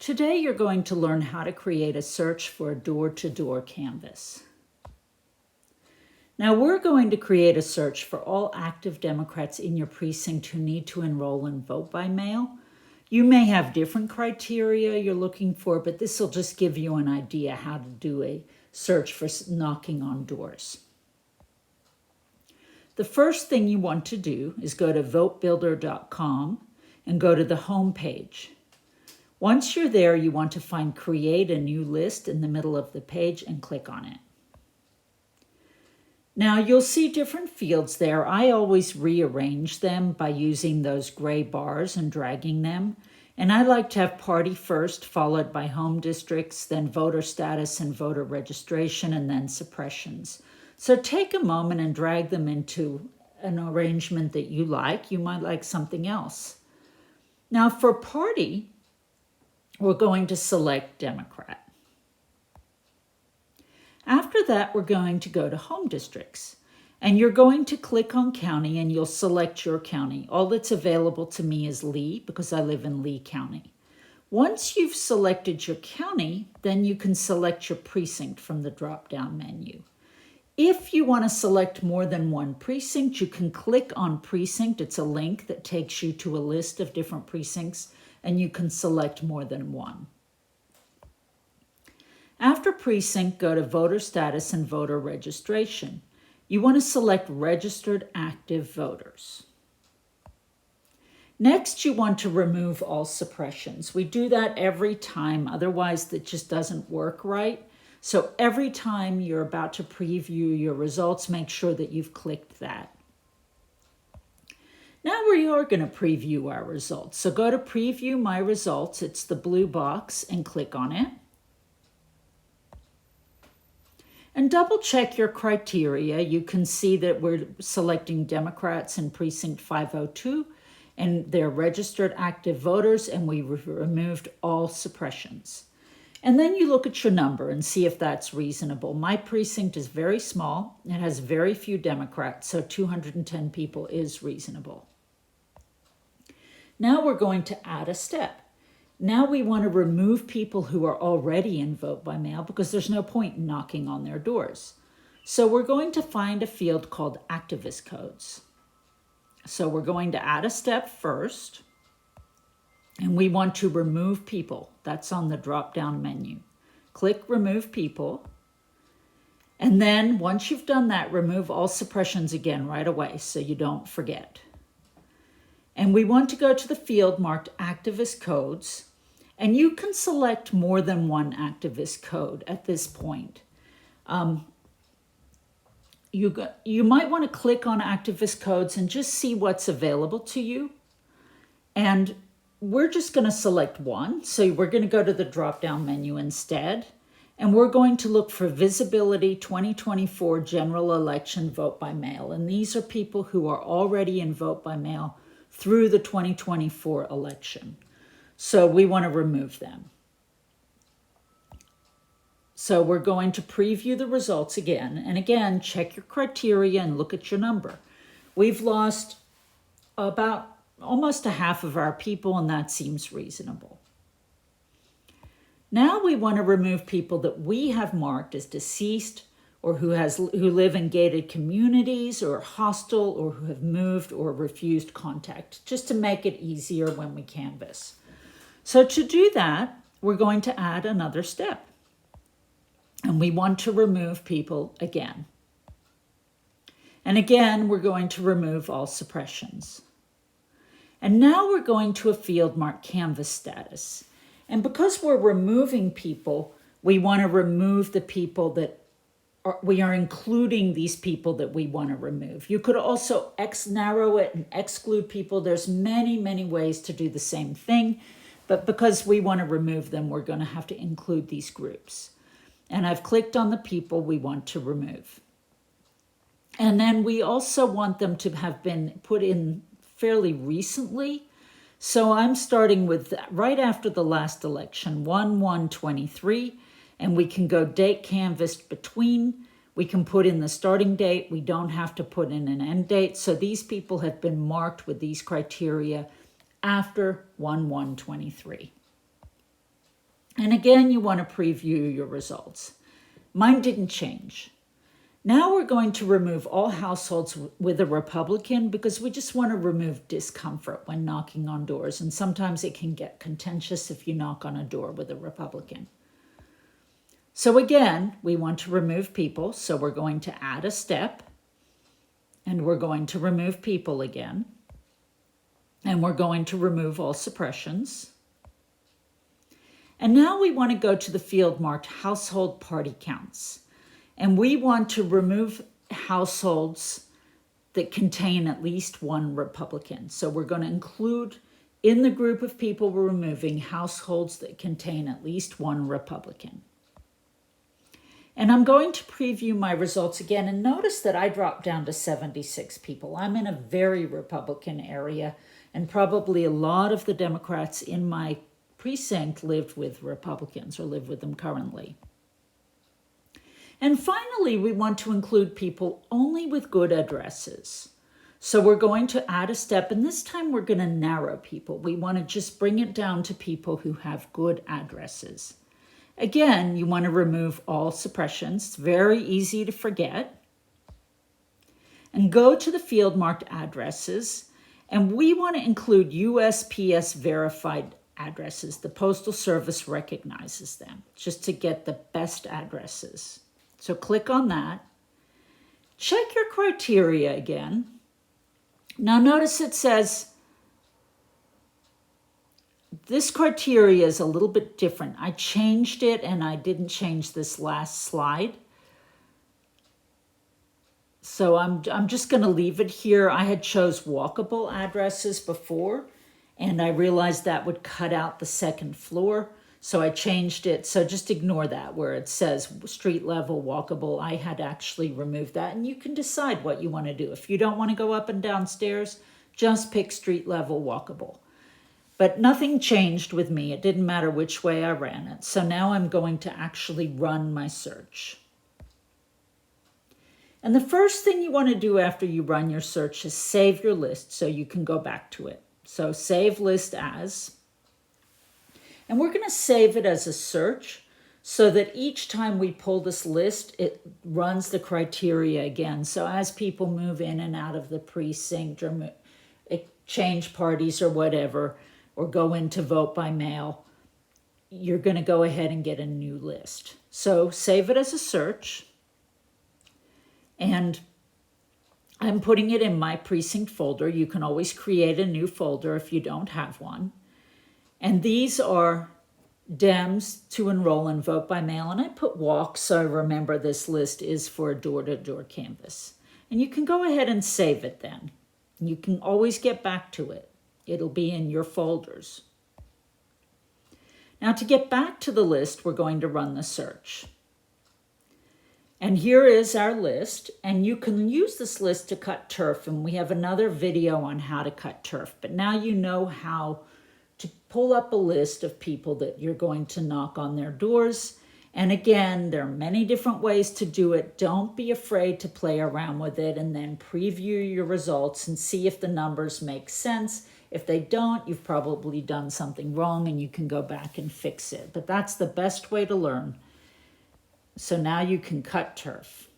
Today you're going to learn how to create a search for a door-to-door canvas. Now we're going to create a search for all active Democrats in your precinct who need to enroll and vote by mail. You may have different criteria you're looking for, but this will just give you an idea how to do a search for knocking on doors. The first thing you want to do is go to votebuilder.com and go to the home page. Once you're there, you want to find Create a New List in the middle of the page and click on it. Now you'll see different fields there. I always rearrange them by using those gray bars and dragging them. And I like to have party first, followed by home districts, then voter status and voter registration, and then suppressions. So take a moment and drag them into an arrangement that you like. You might like something else. Now for party, we're going to select Democrat. After that, we're going to go to home districts. And you're going to click on county and you'll select your county. All that's available to me is Lee because I live in Lee County. Once you've selected your county, then you can select your precinct from the drop-down menu. If you want to select more than one precinct, you can click on precinct. It's a link that takes you to a list of different precincts, and you can select more than one. After precinct, go to voter status and voter registration. You want to select registered active voters. Next, you want to remove all suppressions. We do that every time, otherwise that just doesn't work right. So every time you're about to preview your results, make sure that you've clicked that. Now we are going to preview our results. So go to Preview My Results. It's the blue box and click on it. And double check your criteria. You can see that we're selecting Democrats in Precinct 502 and they're registered active voters, and we removed all suppressions. And then you look at your number and see if that's reasonable. My precinct is very small. It has very few Democrats, so 210 people is reasonable. Now we're going to add a step. Now we want to remove people who are already in vote by mail because there's no point in knocking on their doors. So we're going to find a field called activist codes. So we're going to add a step first. And we want to remove people. That's on the drop-down menu. Click Remove People. And then once you've done that, remove all suppressions again right away so you don't forget. And we want to go to the field marked Activist Codes. And you can select more than one activist code at this point. You might want to click on Activist Codes and just see what's available to you. And we're just going to select one. So we're going to go to the drop-down menu instead. And we're going to look for Visibility 2024 General Election Vote by Mail. And these are people who are already in vote by mail through the 2024 election. So we want to remove them. So we're going to preview the results again. And again, check your criteria and look at your number. We've lost about almost a half of our people, and that seems reasonable. Now we want to remove people that we have marked as deceased or who live in gated communities or hostile or who have moved or refused contact, just to make it easier when we canvass. So to do that, we're going to add another step. And we want to remove people again. And again, we're going to remove all suppressions. And now we're going to a field marked Canvas Status. And because we're removing people, we want to remove the people that we are including these people that we want to remove. You could also narrow it and exclude people. There's many, many ways to do the same thing. But because we want to remove them, we're going to have to include these groups. And I've clicked on the people we want to remove. And then we also want them to have been put in fairly recently. So I'm starting with right after the last election, 1/1/23, and we can go date canvassed between. We can put in the starting date. We don't have to put in an end date. So these people have been marked with these criteria after 1/1/23. And again, you want to preview your results. Mine didn't change. Now we're going to remove all households with a Republican because we just want to remove discomfort when knocking on doors. And sometimes it can get contentious if you knock on a door with a Republican. So again, we want to remove people. So we're going to add a step. And we're going to remove people again. And we're going to remove all suppressions. And now we want to go to the field marked household party counts. And we want to remove households that contain at least one Republican. So we're going to include in the group of people we're removing households that contain at least one Republican. And I'm going to preview my results again. And notice that I dropped down to 76 people. I'm in a very Republican area. And probably a lot of the Democrats in my precinct lived with Republicans or live with them currently. And finally, we want to include people only with good addresses. So we're going to add a step, and this time we're going to narrow people. We want to just bring it down to people who have good addresses. Again, you want to remove all suppressions. It's very easy to forget. And go to the field marked addresses, and we want to include USPS verified addresses. The Postal Service recognizes them just to get the best addresses. So click on that. Check your criteria again. Now notice it says this criteria is a little bit different. I changed it and I didn't change this last slide. So I'm just going to leave it here. I had chose walkable addresses before and I realized that would cut out the second floor. So I changed it. So just ignore that where it says street level walkable. I had actually removed that. And you can decide what you want to do. If you don't want to go up and down stairs, just pick street level walkable. But nothing changed with me. It didn't matter which way I ran it. So now I'm going to actually run my search. And the first thing you want to do after you run your search is save your list so you can go back to it. So save list as. And we're going to save it as a search so that each time we pull this list, it runs the criteria again. So as people move in and out of the precinct or change parties or whatever, or go in to vote by mail, you're going to go ahead and get a new list. So save it as a search. And I'm putting it in my precinct folder. You can always create a new folder if you don't have one. And these are Dems to enroll and vote by mail. And I put walk, so remember this list is for a door-to-door canvass. And you can go ahead and save it then. You can always get back to it. It'll be in your folders. Now to get back to the list, we're going to run the search. And here is our list, and you can use this list to cut turf, and we have another video on how to cut turf. But now you know how to pull up a list of people that you're going to knock on their doors. And again, there are many different ways to do it. Don't be afraid to play around with it and then preview your results and see if the numbers make sense. If they don't, you've probably done something wrong and you can go back and fix it. But that's the best way to learn. So now you can cut turf.